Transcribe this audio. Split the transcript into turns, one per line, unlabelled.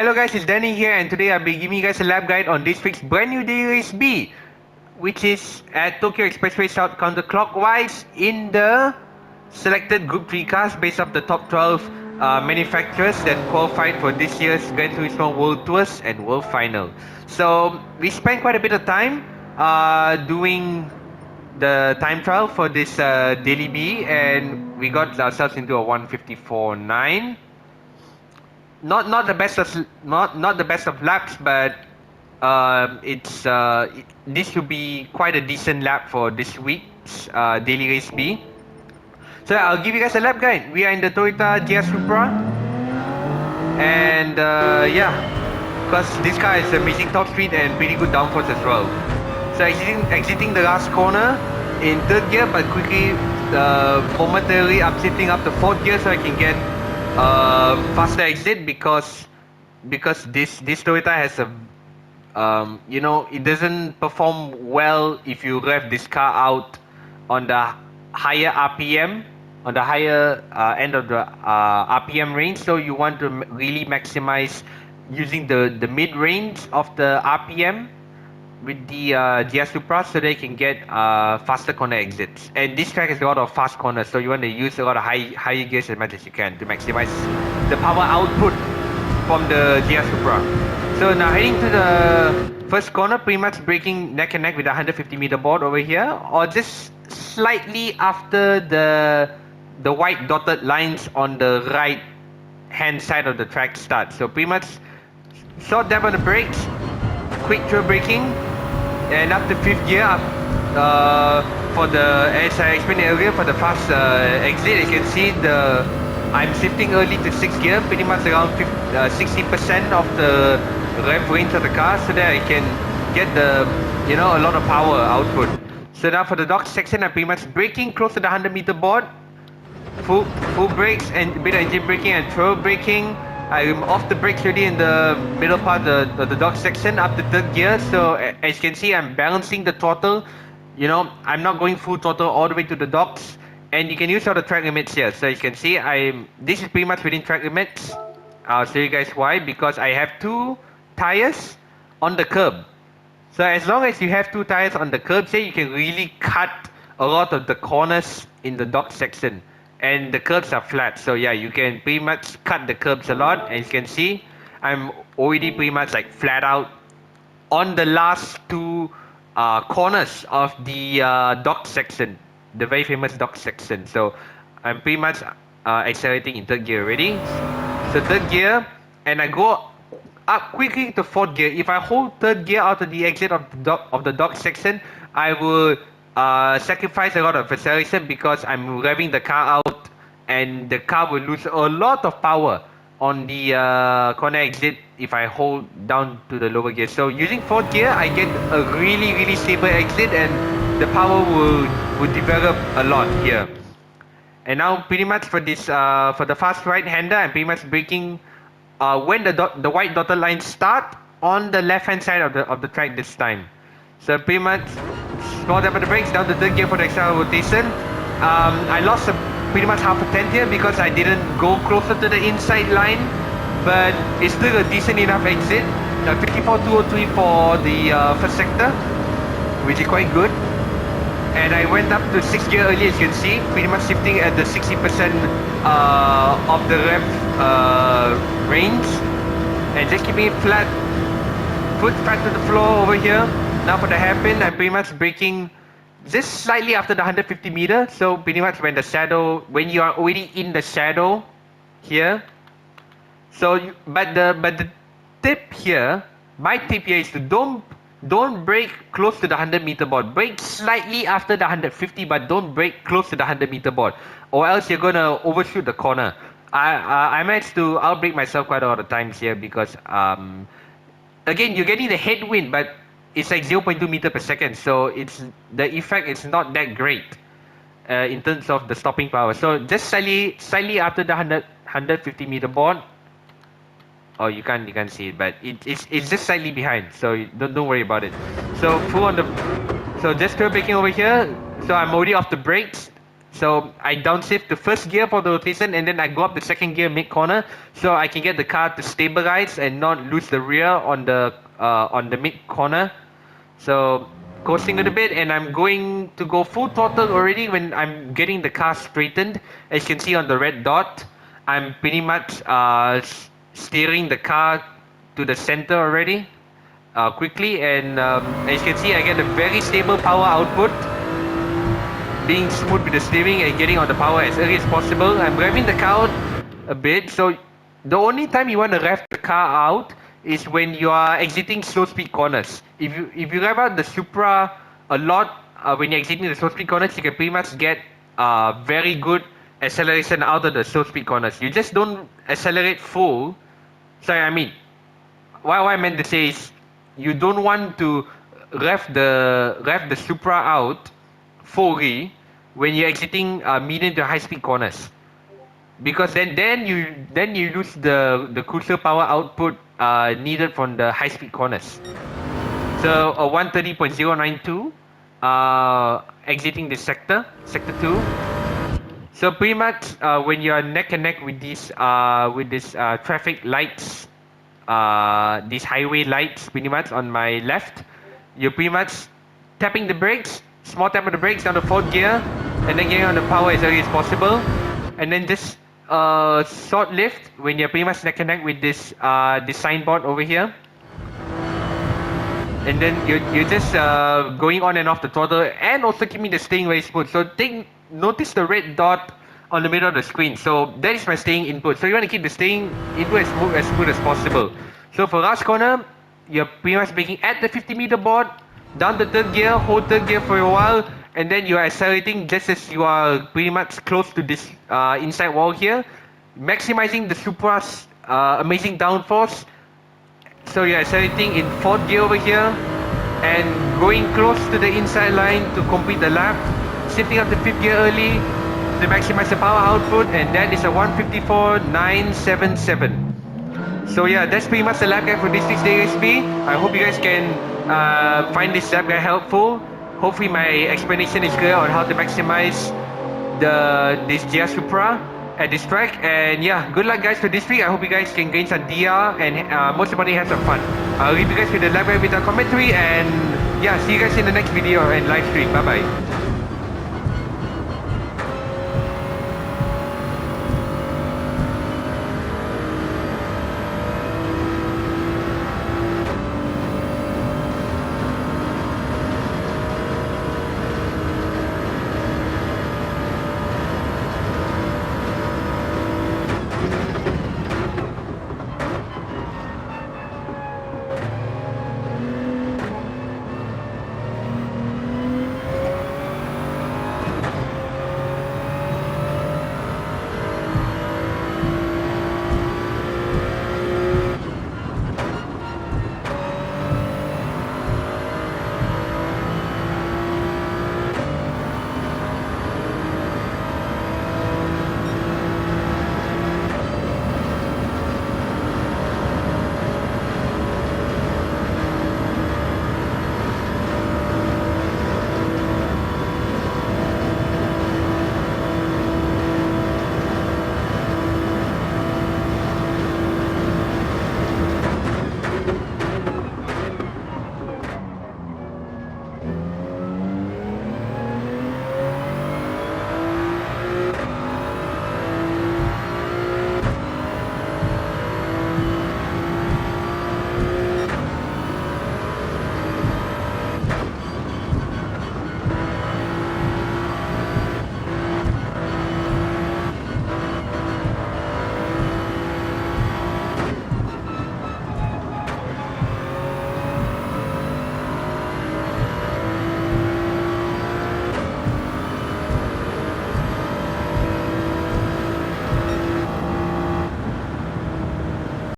Hello guys, it's Danny here and today I'll be giving you guys a lap guide on this week's brand new daily race B, which is at Tokyo Expressway South counterclockwise in the selected Group 3 cars based off the top 12 manufacturers that qualified for this year's Gr3 World Tours and World Final. So we spent quite a bit of time doing the time trial for this daily B and we got ourselves into a 154.9. Not the best of not the best of laps, but this should be quite a decent lap for this week's daily race B. So I'll give you guys a lap guide. We are in the Toyota GR Supra, and yeah, because this car is amazing top speed and pretty good downforce as well. So exiting the last corner in third gear, but quickly momentarily I'm shifting up to fourth gear so I can get faster exit because this Toyota has a it doesn't perform well if you rev this car out on the higher RPM, on the higher end of the RPM range. So you want to really maximize using the mid range of the RPM with the GR Supra so they can get faster corner exits. And this track has a lot of fast corners, so you want to use a lot of higher gears as much as you can to maximize the power output from the GR Supra. So now heading to the first corner, pretty much braking neck and neck with a 150 meter board over here, or just slightly after the white dotted lines on the right hand side of the track start. So pretty much short dab on the brakes, quick trail braking, and up to fifth gear for the, as I explained earlier, for the fast exit. You can see I'm shifting early to sixth gear, pretty much around 60% of the rev range of the car, so that I can get a lot of power output. So now for the dock section, I'm pretty much braking close to the 100 meter board, full brakes and a bit of engine braking and trail braking. I'm off the brakes already in the middle part of the dock section up to third gear. So as you can see, I'm balancing the throttle. I'm not going full throttle all the way to the docks. And you can use all the track limits here. So you can see this is pretty much within track limits. I'll show you guys why. Because I have two tires on the curb. So as long as you have two tires on the curb, say you can really cut a lot of the corners in the dock section. And the curbs are flat, so yeah, you can pretty much cut the curbs a lot. As you can see, I'm already pretty much like flat out on the last two corners of the dock section, the very famous dock section. So I'm pretty much accelerating in third gear already. So third gear, and I go up quickly to fourth gear. If I hold third gear out of the exit of the dock section, I will sacrifice a lot of acceleration because I'm revving the car out and the car will lose a lot of power on the corner exit if I hold down to the lower gear. So using fourth gear, I get a really stable exit and the power will develop a lot here. And now pretty much for this for the fast right hander, I'm pretty much braking when the white dotted lines start on the left hand side of the track this time. So pretty much small dab on the brakes, down to third gear for the extra rotation. I lost pretty much half a tenth here because I didn't go closer to the inside line, but it's still a decent enough exit. 54.203 for the first sector, which is quite good. And I went up to sixth gear early, as you can see, pretty much shifting at the 60% of the rev range, and just keeping it flat, foot flat to the floor over here. Now for the hairpin, I'm pretty much braking just slightly after the 150 meter. So pretty much when you are already in the shadow here. So but the tip here, my tip here is to don't brake close to the 100 meter board. Brake slightly after the 150, but don't brake close to the 100 meter board, or else you're gonna overshoot the corner. I managed to outbrake myself quite a lot of times here because again, you're getting the headwind, but it's like 0.2 meter per second, so the effect is not that great in terms of the stopping power. So just slightly after the 150 meter board. Oh, you can't see it, but it's just slightly behind, so don't worry about it. So so just trail braking over here. So I'm already off the brakes. So I downshift the first gear for the rotation, and then I go up the second gear mid corner, so I can get the car to stabilize and not lose the rear on the mid corner. So coasting a little bit, and I'm going to go full throttle already when I'm getting the car straightened. As you can see on the red dot, I'm pretty much steering the car to the center already quickly, and as you can see, I get a very stable power output, being smooth with the steering and getting on the power as early as possible. I'm revving the car out a bit, so the only time you want to rev the car out is when you are exiting slow speed corners. If you rev out the Supra a lot when you're exiting the slow speed corners, you can pretty much get very good acceleration out of the slow speed corners. You just don't accelerate full. Sorry, I mean, what I meant to say is you don't want to rev the Supra out fully when you're exiting medium to high speed corners, because then you lose the crucial power output needed from the high speed corners. So 130.092 exiting the sector 2. So pretty much when you are neck and neck with these traffic lights, these highway lights pretty much on my left, you're pretty much tapping the brakes, small tap of the brakes down the fourth gear, and then getting on the power as early as possible, and then just short lift when you're pretty much neck and neck with this signboard over here, and then you're just going on and off the throttle, and also keeping the steering very smooth. So notice the red dot on the middle of the screen. So that is my steering input. So you want to keep the steering input as smooth as possible. So for last corner, you're pretty much braking at the 50-meter board, down the third gear, hold third gear for a while, and then you are accelerating just as you are pretty much close to this inside wall here, maximizing the Supra's amazing downforce. So you're accelerating in fourth gear over here, and going close to the inside line to complete the lap, shifting up to fifth gear early to maximize the power output, and that is a 154.977. So yeah, that's pretty much the lap guide for this week's Daily Race B. I hope you guys can find this lap guide helpful. Hopefully my explanation is clear on how to maximize this GR Supra at this track. And yeah, good luck guys for this week. I hope you guys can gain some DR and most importantly have some fun. I'll leave you guys with the lap guide with a commentary, and yeah, see you guys in the next video and live stream. Bye bye.